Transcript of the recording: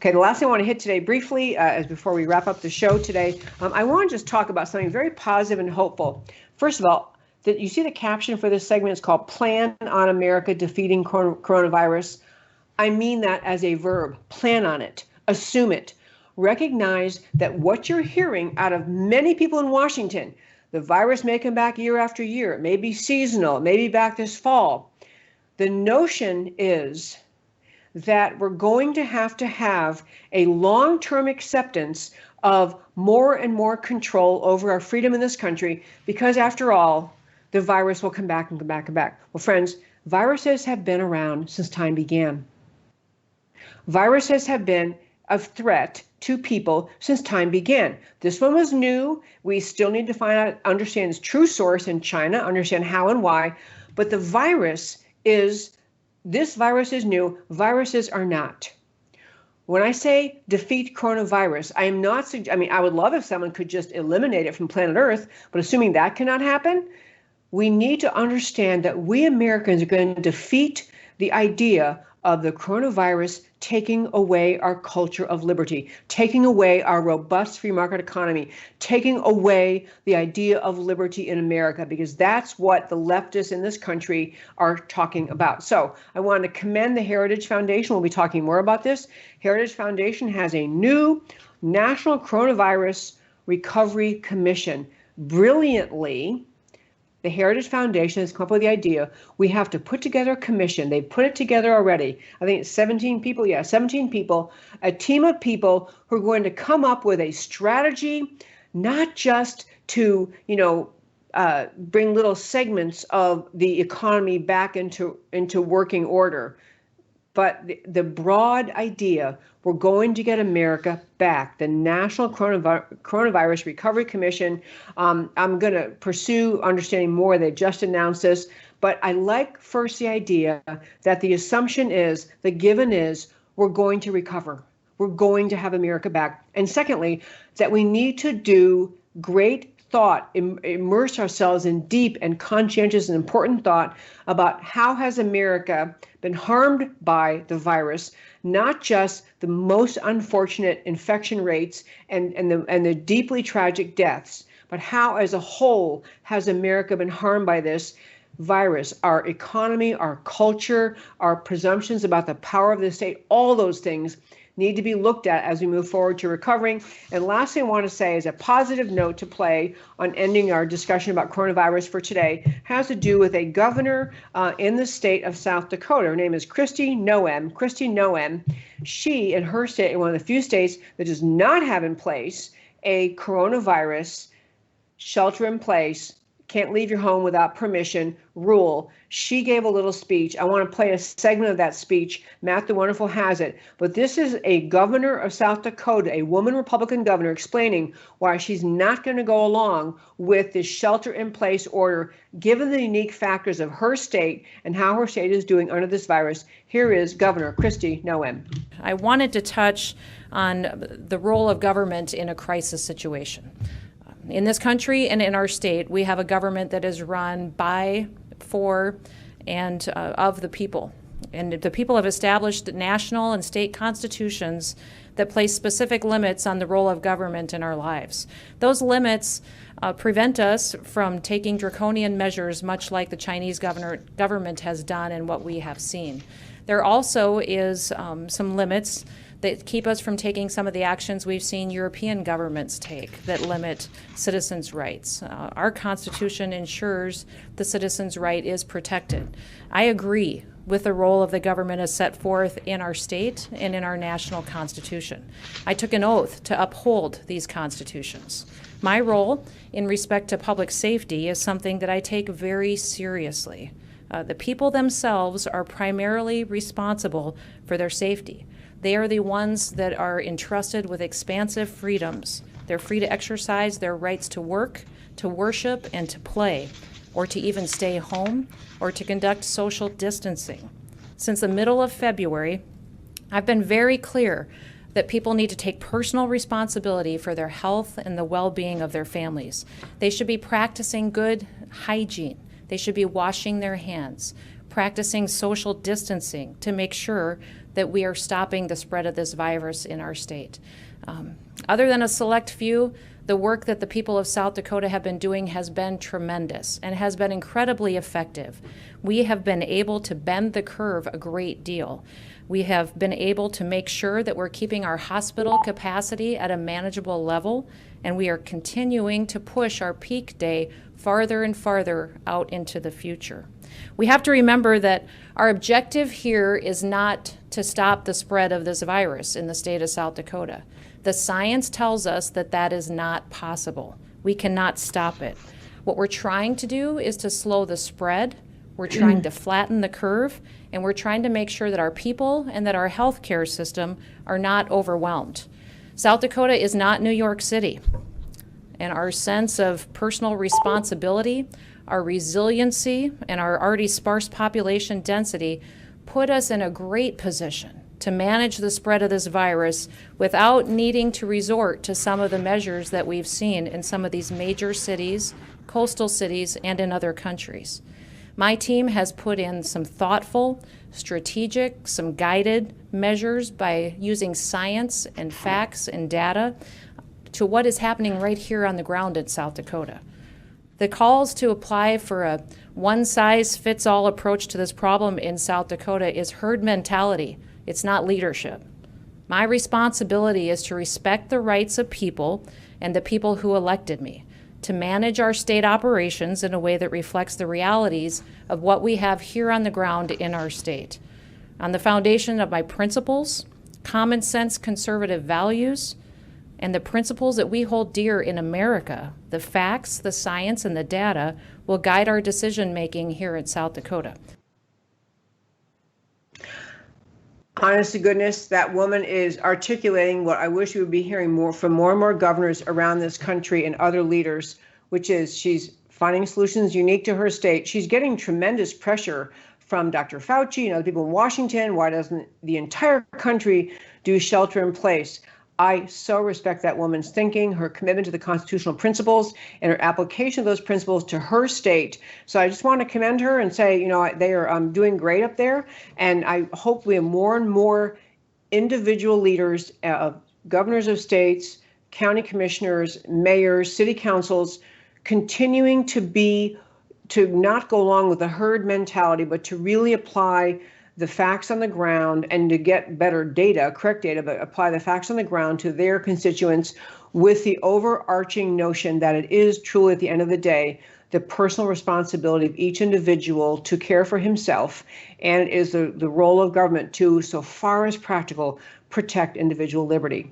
Okay, the last thing I want to hit today briefly, is before we wrap up the show today, I want to just talk about something very positive and hopeful. First of all, that you see the caption for this segment is called Plan on America Defeating Coronavirus. I mean that as a verb. Plan on it. Assume it. Recognize that what you're hearing out of many people in Washington, the virus may come back year after year. It may be seasonal. It may be back this fall. The notion is that we're going to have a long-term acceptance of more and more control over our freedom in this country, because after all, the virus will come back and come back and back. Well, friends, viruses have been around since time began. Viruses have been a threat to people since time began. This one was new. We still need to understand its true source in China, understand how and why, but this virus is new. Viruses are not. When I say defeat coronavirus, I would love if someone could just eliminate it from planet Earth, but assuming that cannot happen, we need to understand that we Americans are going to defeat the idea of the coronavirus taking away our culture of liberty, taking away our robust free market economy, taking away the idea of liberty in America, because that's what the leftists in this country are talking about. So I want to commend the Heritage Foundation. We'll be talking more about this. Heritage Foundation has a new National Coronavirus Recovery Commission. Brilliantly, the Heritage Foundation has come up with the idea we have to put together a commission. They've put it together already. I think it's 17 people. Yeah, 17 people, a team of people who are going to come up with a strategy, not just to, bring little segments of the economy back into working order, but the broad idea, we're going to get America back. The National Coronavirus Recovery Commission, I'm going to pursue understanding more. They just announced this, but I like first the idea that the assumption is, the given is, we're going to recover. We're going to have America back. And secondly, that we need to do great thought, immerse ourselves in deep and conscientious and important thought about how has America been harmed by the virus, not just the most unfortunate infection rates and the deeply tragic deaths, but how as a whole has America been harmed by this virus, our economy, our culture, our presumptions about the power of the state, all those things need to be looked at as we move forward to recovering. And last thing I want to say is a positive note to play on ending our discussion about coronavirus for today has to do with a governor in the state of South Dakota. Her name is Kristi Noem. Kristi Noem, she in her state, in one of the few states that does not have in place a coronavirus shelter in place, can't leave your home without permission rule. She gave a little speech. I want to play a segment of that speech. Matt the Wonderful has it. But this is a governor of South Dakota, a woman Republican governor, explaining why she's not going to go along with this shelter-in-place order, given the unique factors of her state and how her state is doing under this virus. Here is Governor Kristi Noem. I wanted to touch on the role of government in a crisis situation. In this country and in our state, we have a government that is run by, for, and of the people. And the people have established national and state constitutions that place specific limits on the role of government in our lives. Those limits prevent us from taking draconian measures, much like the Chinese government has done and what we have seen. There also is some limits that keep us from taking some of the actions we've seen European governments take that limit citizens' rights. Our Constitution ensures the citizen's right is protected. I agree with the role of the government as set forth in our state and in our national Constitution. I took an oath to uphold these constitutions. My role in respect to public safety is something that I take very seriously. The people themselves are primarily responsible for their safety. They are the ones that are entrusted with expansive freedoms. They're free to exercise their rights to work, to worship, and to play, or to even stay home, or to conduct social distancing. Since the middle of February, I've been very clear that people need to take personal responsibility for their health and the well-being of their families. They should be practicing good hygiene. They should be washing their hands, practicing social distancing to make sure that we are stopping the spread of this virus in our state. Other than a select few, the work that the people of South Dakota have been doing has been tremendous and has been incredibly effective. We have been able to bend the curve a great deal. We have been able to make sure that we're keeping our hospital capacity at a manageable level, and we are continuing to push our peak day farther and farther out into the future. We have to remember that our objective here is not to stop the spread of this virus in the state of South Dakota. The science tells us that that is not possible. We cannot stop it. What we're trying to do is to slow the spread. We're trying to flatten the curve, and we're trying to make sure that our people and that our healthcare system are not overwhelmed. South Dakota is not New York City, and our sense of personal responsibility, our resiliency, and our already sparse population density put us in a great position to manage the spread of this virus without needing to resort to some of the measures that we've seen in some of these major cities, coastal cities, and in other countries. My team has put in some thoughtful, strategic, some guided measures by using science and facts and data to what is happening right here on the ground in South Dakota. The calls to apply for a one-size-fits-all approach to this problem in South Dakota is herd mentality. It's not leadership. My responsibility is to respect the rights of people and the people who elected me, to manage our state operations in a way that reflects the realities of what we have here on the ground in our state. On the foundation of my principles, common sense conservative values, and the principles that we hold dear in America, the facts, the science, and the data will guide our decision-making here in South Dakota. Honest to goodness, that woman is articulating what I wish we would be hearing more from more and more governors around this country and other leaders, which is she's finding solutions unique to her state. She's getting tremendous pressure from Dr. Fauci and other people in Washington. Why doesn't the entire country do shelter in place? I so respect that woman's thinking, her commitment to the constitutional principles, and her application of those principles to her state. So I just want to commend her and say, you know, they are doing great up there. And I hope we have more and more individual leaders, governors of states, county commissioners, mayors, city councils, continuing to not go along with the herd mentality, but to really apply the facts on the ground and to get better data, correct data, but apply the facts on the ground to their constituents with the overarching notion that it is truly, at the end of the day, the personal responsibility of each individual to care for himself, and it is the role of government to, so far as practical, protect individual liberty.